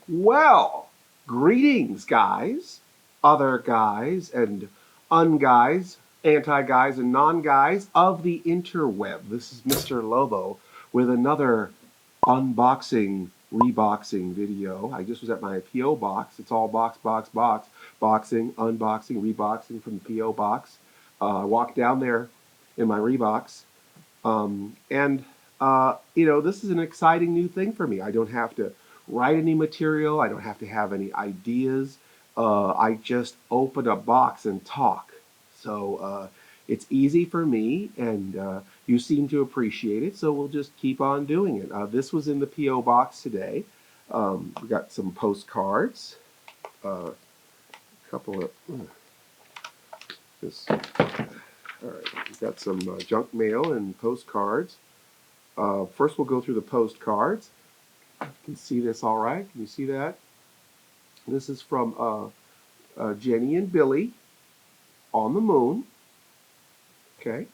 Well, greetings, guys, other guys and unguys, anti-guys and non-guys of the interweb. This is Mr. Lobo with another unboxing, reboxing video. I just was at my P.O. box. It's all box, boxing, unboxing, reboxing from the P.O. box. I walked down there in my Rebox, this is an exciting new thing for me. I don't have to write any material. I don't have to have any ideas. I just open a box and talk. So it's easy for me, and you seem to appreciate it. So we'll just keep on doing it. This was in the P.O. box today. We got some postcards. A couple of this. All right, we've got some junk mail and postcards. First, we'll go through the postcards. You can see this all right. Can you see that? This is from Jenny and Billy on the moon. Okay.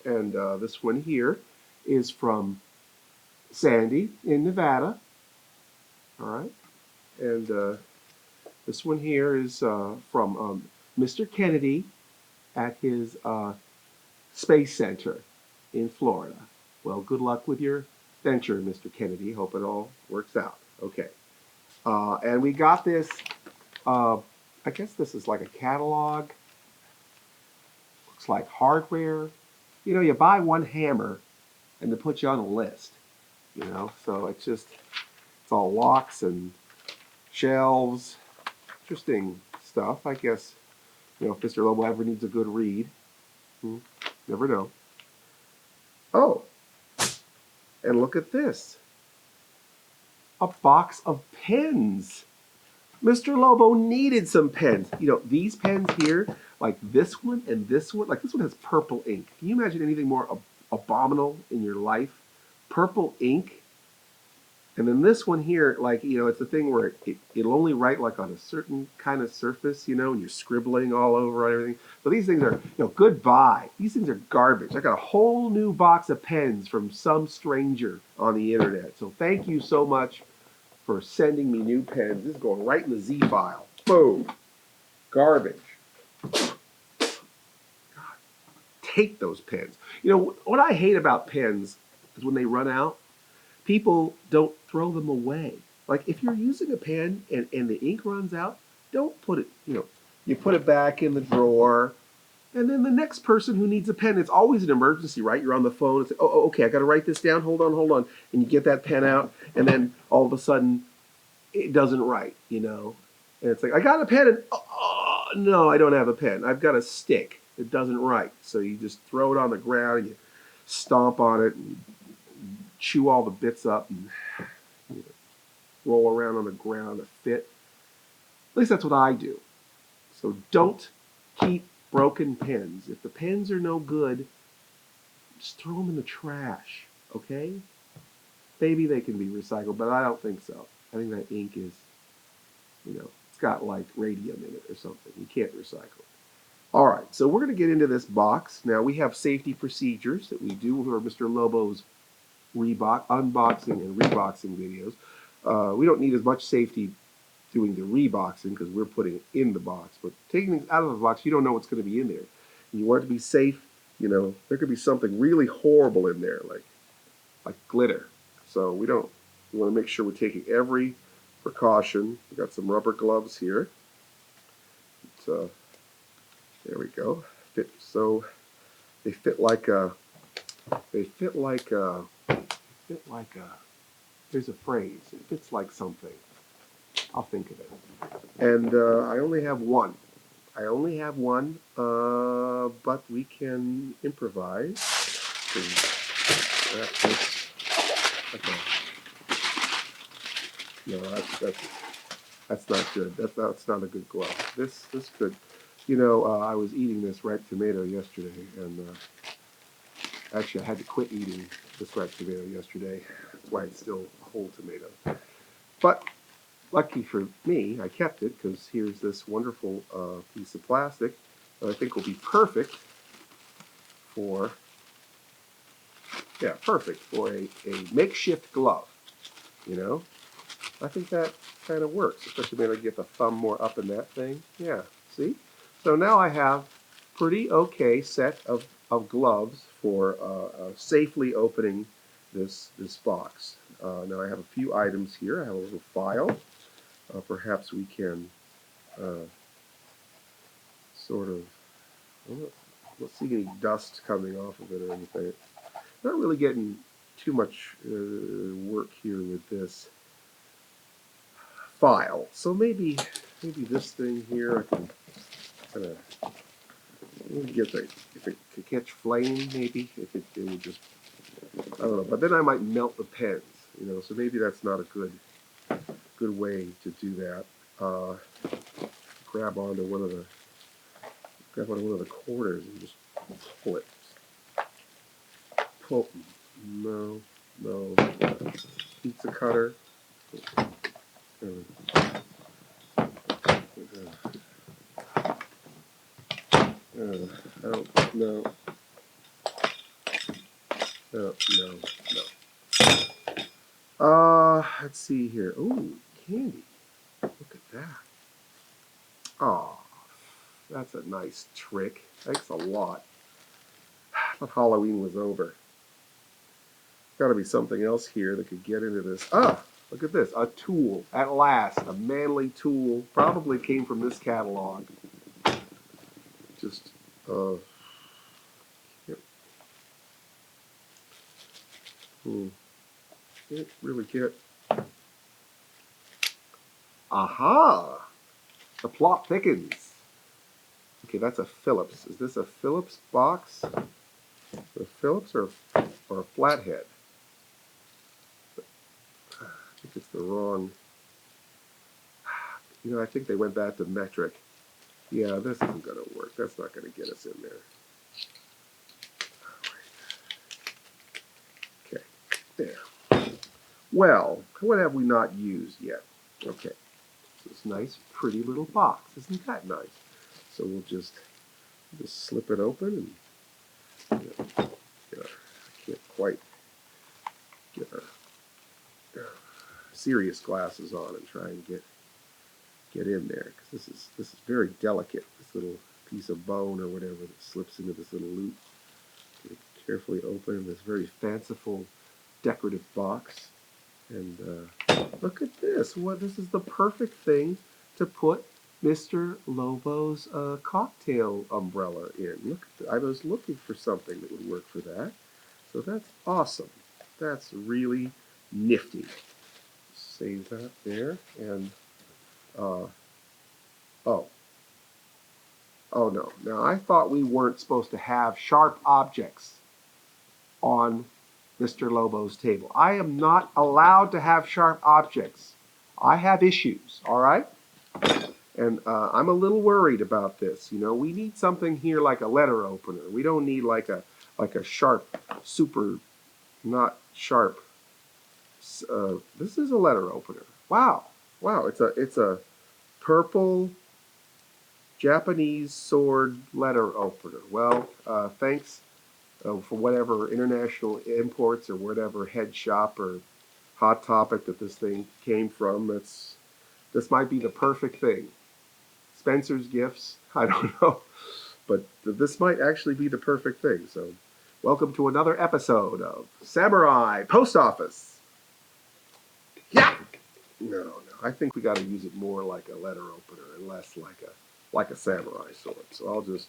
And this one here is from Sandy in Nevada. All right. And this one here is from Mr. Kennedy at his Space Center in Florida. Well, good luck with your venture, Mr. Kennedy. Hope it all works out. Okay. And we got this, I guess this is like a catalog. Looks like hardware. You know, you buy one hammer and they put you on a list. You know, so it's all locks and shelves. Interesting stuff. I guess, you know, if Mr. Lobo ever needs a good read. Never know. Oh, and look at this. A box of pens. Mr. Lobo needed some pens. You know, these pens here, like this one and this one, like this one has purple ink. Can you imagine anything more abominable in your life? Purple ink. And then this one here, like, you know, it's the thing where it'll only write like on a certain kind of surface, you know, and you're scribbling all over everything. So these things are, you know, goodbye. These things are garbage. I got a whole new box of pens from some stranger on the internet. So thank you so much for sending me new pens. This is going right in the Z file. Boom. Garbage. God, take those pens. You know, what I hate about pens is when they run out, people don't throw them away. Like if you're using a pen and the ink runs out, don't put it, you know, you put it back in the drawer. And then the next person who needs a pen, it's always an emergency, right? You're on the phone and say, oh, okay, I got to write this down. Hold on. And you get that pen out, and then all of a sudden, it doesn't write, you know? And it's like, I got a pen, and oh, no, I don't have a pen. I've got a stick. It doesn't write. So you just throw it on the ground, and you stomp on it, and chew all the bits up, and you know, roll around on the ground to fit. At least that's what I do. So don't keep broken pens. If the pens are no good, just throw them in the trash, okay? Maybe they can be recycled, but I don't think so. I think that ink is, you know, it's got like radium in it or something. You can't recycle it. All right, so we're going to get into this box. Now, we have safety procedures that we do for Mr. Lobo's unboxing and reboxing videos. We don't need as much safety doing the reboxing because we're putting it in the box. But taking things out of the box, you don't know what's going to be in there. And you want it to be safe. You know, there could be something really horrible in there, like glitter. So we want to make sure we're taking every precaution. We've got some rubber gloves here. There we go. They fit like a, there's a phrase. It fits like something. I'll think of it. And I only have one. But we can improvise. No, that's not good. That's not a good glove. This could, you know, I was eating this ripe tomato yesterday, and actually I had to quit eating this ripe tomato yesterday. That's why it's still a whole tomato. But lucky for me, I kept it because here's this wonderful piece of plastic that I think will be perfect for a makeshift glove, you know. I think that kind of works, especially when I get the thumb more up in that thing. Yeah, see? So now I have pretty okay set of gloves for safely opening this box. Now I have a few items here. I have a little file. Perhaps we can sort of, well, let's see any dust coming off of it or anything. Not really getting too much work here with this file. So maybe this thing here I can kind of get the, if it could catch flame, maybe if it would just, I don't know. But then I might melt the pens, you know. So maybe that's not a good way to do that. Grab onto one of the corners and just pull it. Pull. No, no. Pizza cutter. I don't know. No, no, no. Let's see here. Ooh, candy. Look at that. Oh, that's a nice trick. Thanks a lot. I thought Halloween was over. Got to be something else here that could get into this. Ah, look at this. A tool. At last. A manly tool. Probably came from this catalog. Just, yep. Can't really get. Aha! The plot thickens. Okay, that's a Phillips. Is this a Phillips box? A Phillips or a flathead? I think it's the wrong. You know, I think they went back to metric. Yeah, this isn't going to work. That's not going to get us in there. Okay, there. Well, what have we not used yet? Okay, this nice, pretty little box. Isn't that nice? So we'll just slip it open and I can't quite get our serious glasses on and try and get in there because this is very delicate. This little piece of bone or whatever that slips into this little loop. Get it carefully open this very fanciful decorative box. And look at this. What this is the perfect thing to put Mr. Lobo's cocktail umbrella in. Look, I was looking for something that would work for that. So that's awesome. That's really nifty. Save that there. And oh no. Now I thought we weren't supposed to have sharp objects on Mr. Lobo's table. I am not allowed to have sharp objects. I have issues, all right? And I'm a little worried about this. You know, we need something here like a letter opener. We don't need like a sharp, super, not sharp. This is a letter opener. Wow, wow! It's a purple Japanese sword letter opener. Well, thanks for whatever international imports or whatever head shop or Hot Topic that this thing came from. This might be the perfect thing. Spencer's Gifts, I don't know, but this might actually be the perfect thing. So, welcome to another episode of Samurai Post Office. Yeah. No. I think we got to use it more like a letter opener and less like a samurai sword. So I'll just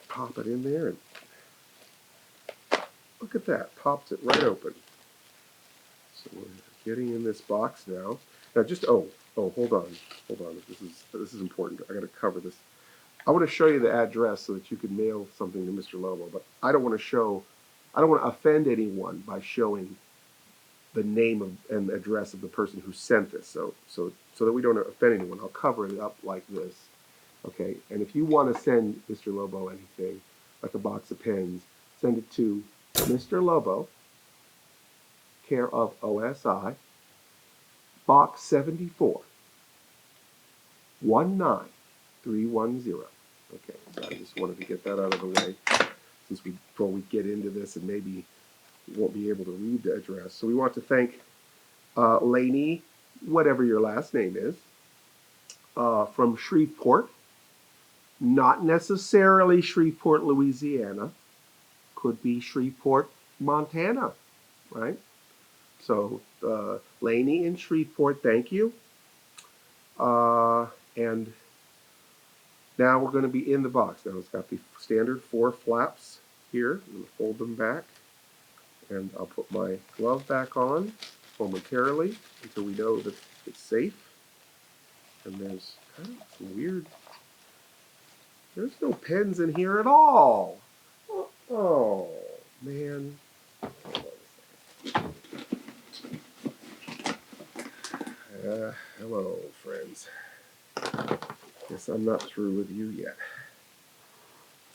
pop it in there and look at that. Pops it right open. So we're getting in this box now. Now just hold on. This is important. I got to cover this. I want to show you the address so that you can mail something to Mr. Lobo, but I don't want to offend anyone by showing the name and address of the person who sent this. So that we don't offend anyone, I'll cover it up like this. Okay, and if you want to send Mr. Lobo anything, like a box of pens, send it to Mr. Lobo, care of OSI, Box 74, 19310. Okay, so I just wanted to get that out of the way before we get into this and maybe we won't be able to read the address. So we want to thank Laney, whatever your last name is, from Shreveport. Not necessarily Shreveport, Louisiana. Could be Shreveport, Montana, right? So, Laney in Shreveport, thank you. And now we're going to be in the box. Now it's got the standard 4 flaps here. I'm going to fold them back. And I'll put my glove back on momentarily until we know that it's safe. And there's kind of some weird, there's no pens in here at all. Oh man. Hello, friends. Guess I'm not through with you yet.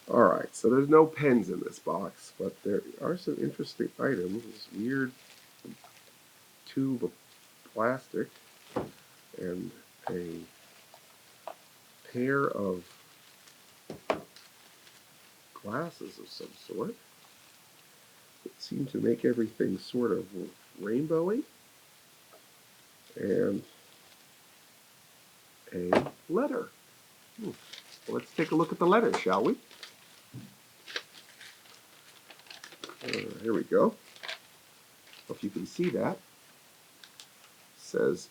Alright, so there's no pens in this box, but there are some interesting items. This weird tube of plastic and a pair of glasses of some sort that seem to make everything sort of rainbowy. And a letter. Well, let's take a look at the letter, shall we? Here we go. If you can see that. It says,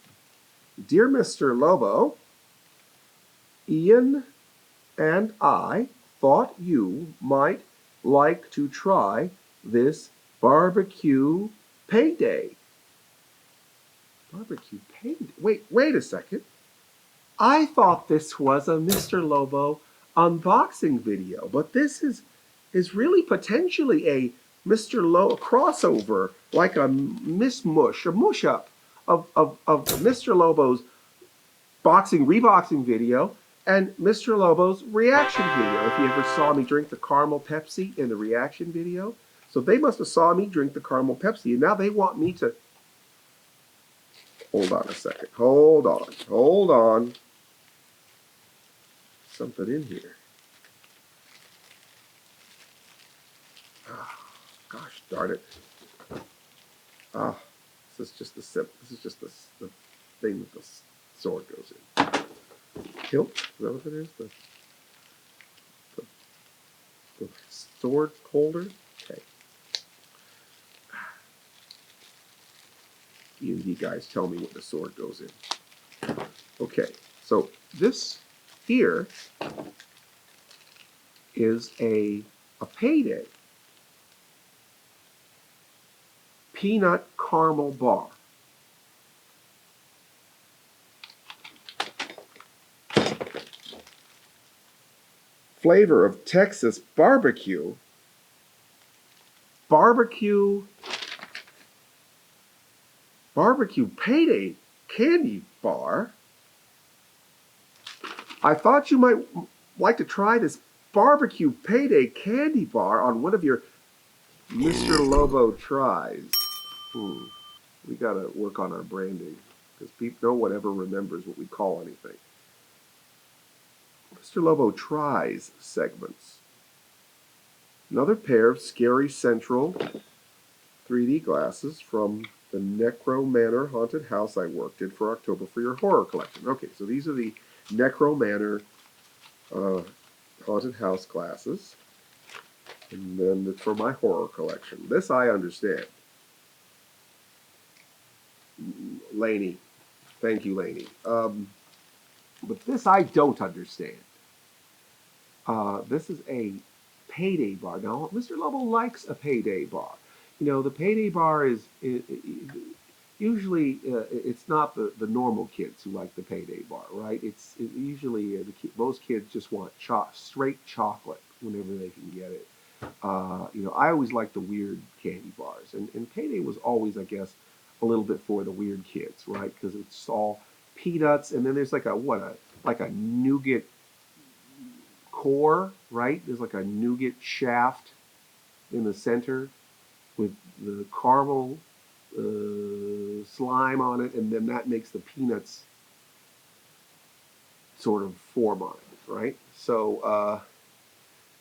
Dear Mr. Lobo, Ian and I thought you might like to try this BBQ Payday. BBQ Payday? Wait a second. I thought this was a Mr. Lobo unboxing video, but this is really potentially a Mr. Lobo crossover, like a mush-up of Mr. Lobo's reboxing video and Mr. Lobo's reaction video. If you ever saw me drink the caramel Pepsi in the reaction video. So they must have saw me drink the caramel Pepsi, and now they want me to... Hold on a second. Hold on. Something in here. Oh, gosh darn it. This is just the thing that the sword goes in. Hilt? Is that what it is? The sword holder? Okay. E&D guys tell me what the sword goes in. Okay, so this here is a Payday peanut caramel bar. Flavor of Texas barbecue. Barbecue Payday candy bar. I thought you might like to try this BBQ Payday candy bar on one of your Mr. Lobo tries. We gotta work on our branding because no one ever remembers what we call anything. Mr. Lobo tries segments. Another pair of Scary Central 3D glasses from the Necro Manor haunted house I worked in for October for your horror collection. Okay, so these are the Necro Manor haunted house glasses. And then it's for my horror collection. This I understand. Laney. Thank you, Laney. But this I don't understand. This is a Payday bar. Now, Mr. Lobo likes a Payday bar. You know, the Payday bar is usually it's not the normal kids who like the Payday bar, right? It's usually most kids just want straight chocolate whenever they can get it. You know, I always liked the weird candy bars, and Payday was always, I guess, a little bit for the weird kids, right? Because it's all peanuts, and then there's like a nougat core, right? There's like a nougat shaft in the center with the caramel slime on it, and then that makes the peanuts sort of form on it, right? So,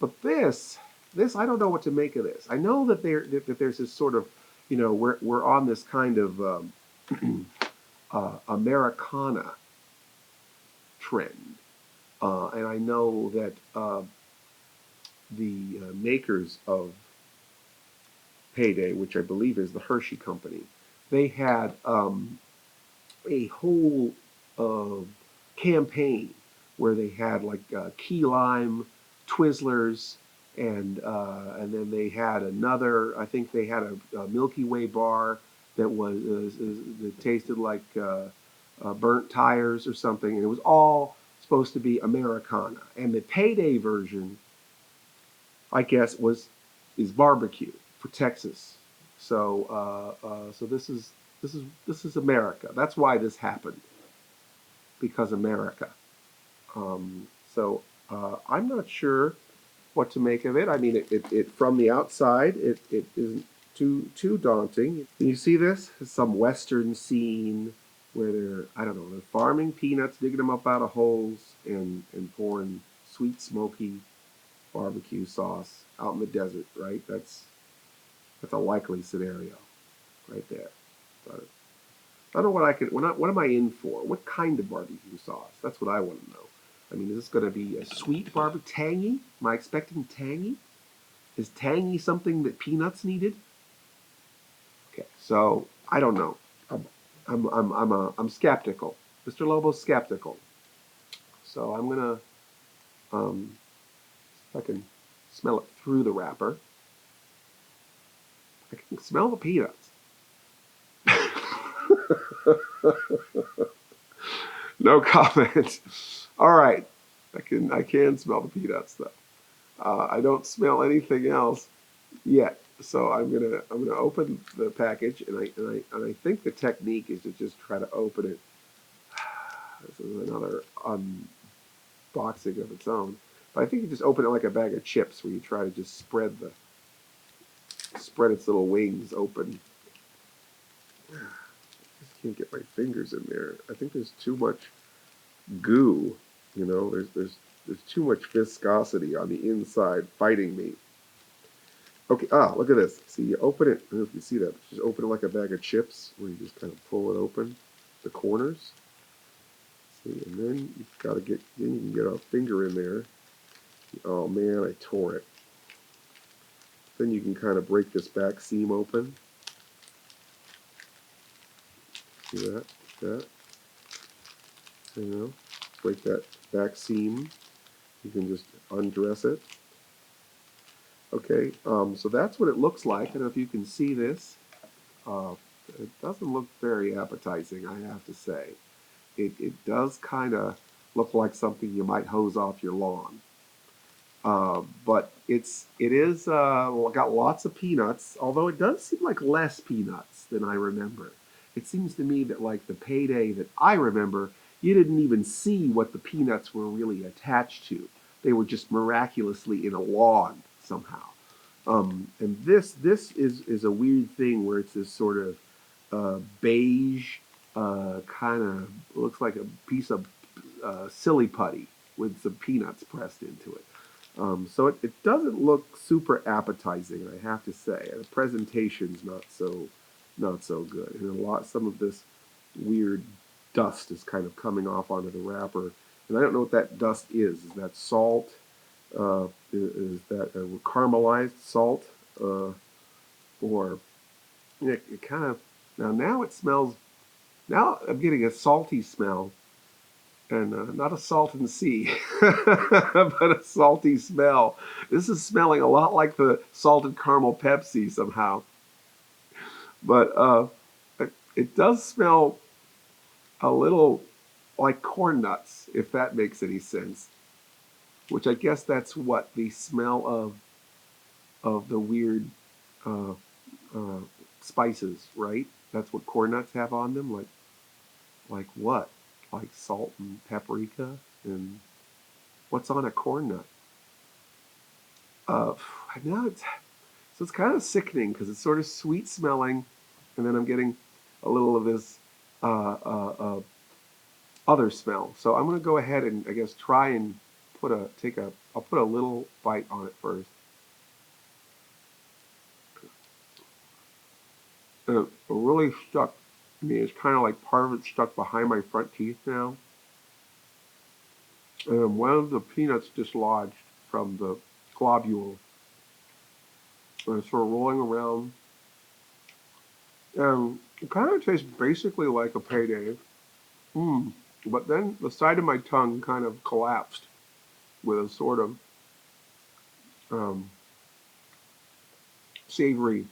but this I don't know what to make of this. I know that there's this sort of, you know, we're on this kind of Americana trend. And I know that the makers of Payday, which I believe is the Hershey Company, they had a whole uh, campaign where they had like key lime Twizzlers, and then they had another. I think they had a Milky Way bar that was that tasted like burnt tires or something, and it was all supposed to be Americana. And the Payday version, I guess, is barbecue for Texas. So this is America. That's why this happened, because America. So I'm not sure what to make of it. I mean, it from the outside, it isn't too daunting. Can you see this? It's some Western scene where I don't know, they're farming peanuts, digging them up out of holes, and pouring sweet, smoky barbecue sauce out in the desert. Right? That's a likely scenario, right there. But I don't know what I could. What am I in for? What kind of barbecue sauce? That's what I want to know. I mean, is this going to be a sweet barbecue? Tangy? Am I expecting tangy? Is tangy something that peanuts needed? Okay, so I don't know. I'm skeptical. Mr. Lobo's skeptical. So I'm gonna if I can smell it through the wrapper. I can smell the peanuts. No comment. All right, I can smell the peanuts though. I don't smell anything else yet. So I'm gonna open the package, and I think the technique is to just try to open it. This is another unboxing of its own. But I think you just open it like a bag of chips, where you try to just spread its little wings open. I just can't get my fingers in there. I think there's too much goo. There's too much viscosity on the inside fighting me. Okay, look at this. See, you open it, I don't know if you see that, but you just open it like a bag of chips, where you just kind of pull it open, the corners. See, and then then you can get a finger in there. Oh man, I tore it. Then you can kind of break this back seam open. See that? That, break that back seam. You can just undress it. Okay, so that's what it looks like. I don't know if you can see this. Uh, it doesn't look very appetizing, I have to say. It does kind of look like something you might hose off your lawn. But it is got lots of peanuts, although it does seem like less peanuts than I remember. It seems to me that like the Payday that I remember, you didn't even see what the peanuts were really attached to. They were just miraculously in a lawn somehow. And this is a weird thing where it's this sort of beige, kind of looks like a piece of silly putty with some peanuts pressed into it. So it doesn't look super appetizing, I have to say. The presentation's not so good, and some of this weird dust is kind of coming off onto the wrapper, and I don't know what that dust is. Is that salt? Is that caramelized salt? Or it kind of now it smells. Now I'm getting a salty smell, and not a salted sea, but a salty smell. This is smelling a lot like the salted caramel Pepsi somehow, but it does smell a little like corn nuts, if that makes any sense. Which I guess that's what the smell of the weird uh, uh, spices, right? That's what corn nuts have on them, like what? Like salt and paprika and what's on a corn nut? Uh, now it's kind of sickening because it's sort of sweet smelling, and then I'm getting a little of this other smell. So I'm going to go ahead and I guess try and I'll put a little bite on it first. It really stuck I mean, it's kind of like part of it stuck behind my front teeth now. And one of the peanuts dislodged from the globule. And it's sort of rolling around. And it kind of tastes basically like a payday. Mm. But then the side of my tongue kind of collapsed with a sort of um, savory,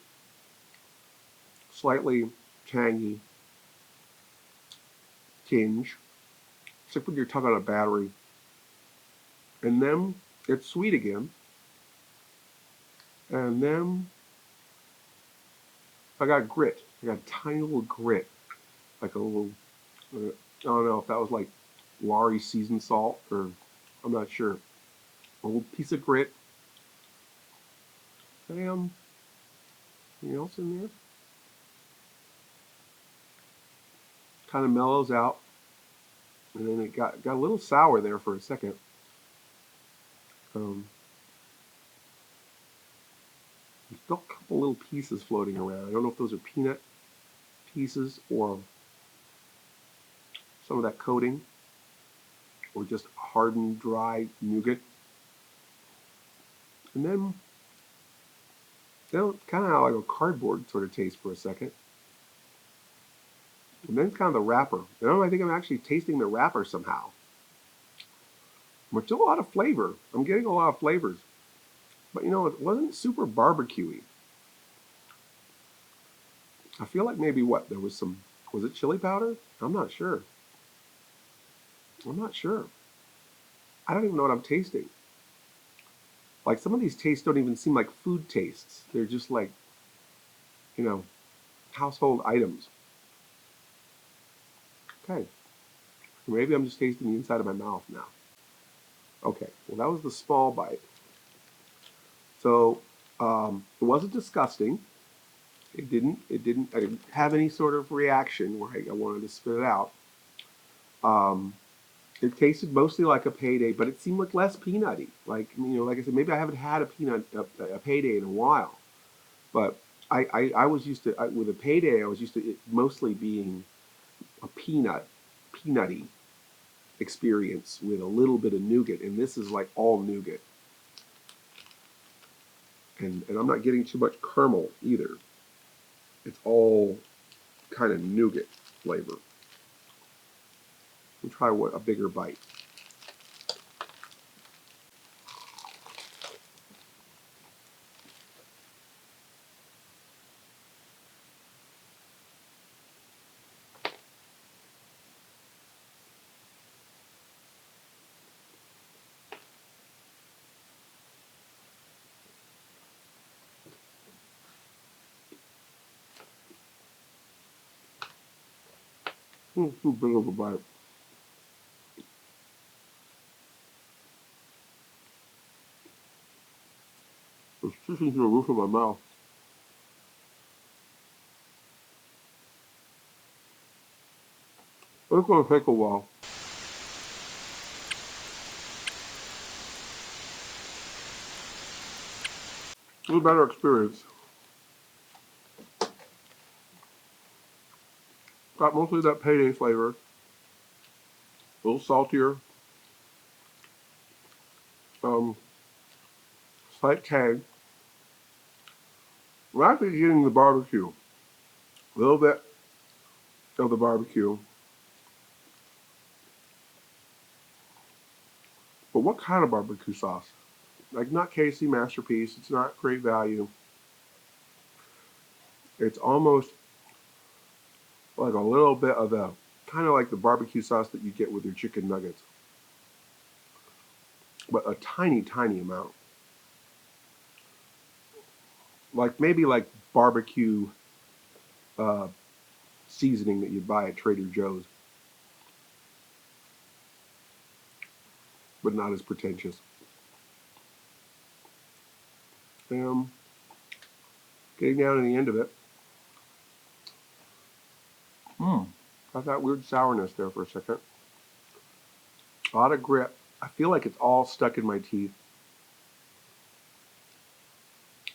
slightly tangy tinge. It's like putting your tongue on a battery. And then it's sweet again. And then I got grit. I got a tiny little grit. Like a little, I don't know if that was like Lari seasoned salt or I'm not sure. A little piece of grit. Anything else in there? Kind of mellows out. And then it got a little sour there for a second. Um, there's still a couple little pieces floating around. I don't know if those are peanut pieces or some of that coating or just hardened, dry nougat. And then kind of like a cardboard sort of taste for a second. And then kind of the wrapper. I think I'm actually tasting the wrapper somehow. But still a lot of flavor. I'm getting a lot of flavors. But it wasn't super barbecuey. I feel like maybe there was was it chili powder? I'm not sure. I'm not sure. I don't even know what I'm tasting. Like some of these tastes don't even seem like food tastes. They're just like, you know, household items. Okay. Maybe I'm just tasting the inside of my mouth now. Okay. Well, that was the small bite. So it wasn't disgusting. I didn't have any sort of reaction where I wanted to spit it out. Um, it tasted mostly like a payday, but it seemed like less peanutty. Like like I said, maybe I haven't had a payday in a while. But I was used to with a payday. I was used to it mostly being a peanutty experience with a little bit of nougat, and this is like all nougat. And I'm not getting too much caramel either. It's all kind of nougat flavor. We'll try a bigger bite. Too big of a bite. It's sticking to the roof of my mouth. It's going to take a while. It was a better experience. Got mostly that payday flavor. A little saltier. Um, Slight tang. We're actually getting the barbecue. A little bit of the barbecue. But what kind of barbecue sauce? Like not Casey Masterpiece. It's not Great Value. It's almost like a little bit of the kind of like the barbecue sauce that you get with your chicken nuggets, but a tiny, tiny amount. Like maybe like barbecue uh, seasoning that you'd buy at Trader Joe's, but not as pretentious. And getting down to the end of it, got that weird sourness there for a second. A lot of grip. I feel like it's all stuck in my teeth.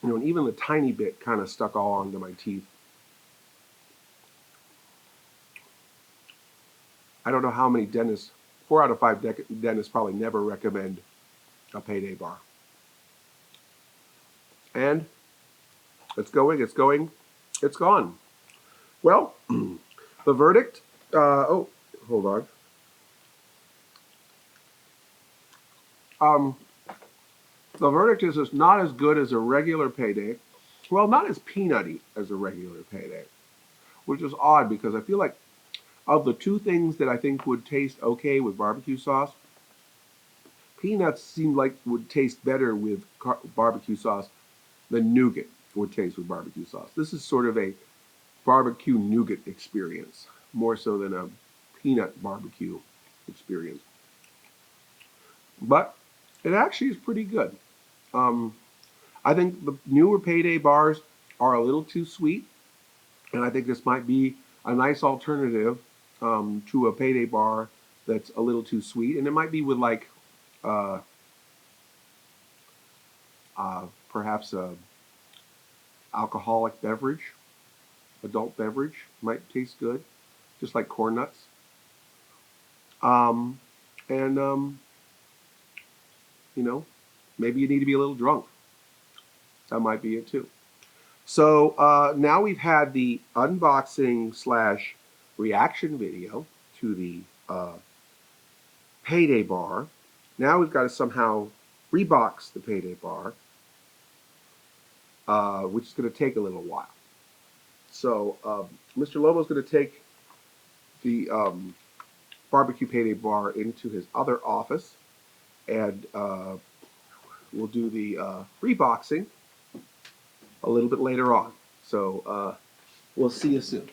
And even the tiny bit kind of stuck all onto my teeth. I don't know how many dentists, 4 out of 5 dentists probably never recommend a Payday bar. And it's going, it's going, it's gone. Well, the verdict, oh, hold on. Um, the verdict is it's not as good as a regular Payday. Well, not as peanutty as a regular Payday, which is odd because I feel like of the two things that I think would taste okay with barbecue sauce, peanuts seem like would taste better with barbecue sauce than nougat would taste with barbecue sauce. This is sort of a barbecue nougat experience, more so than a peanut barbecue experience. But it actually is pretty good. Um, I think the newer Payday bars are a little too sweet, and I think this might be a nice alternative to a Payday bar that's a little too sweet. And it might be with like uh, perhaps a alcoholic beverage, adult beverage might taste good, just like corn nuts. Um, and you know, maybe you need to be a little drunk. That might be it too. So now we've had the unboxing slash reaction video to the Payday bar. Now we've got to somehow rebox the Payday bar, which is going to take a little while. So Mr. Lobo is going to take the barbecue Payday bar into his other office, and we'll do the reboxing a little bit later on. So we'll see you soon.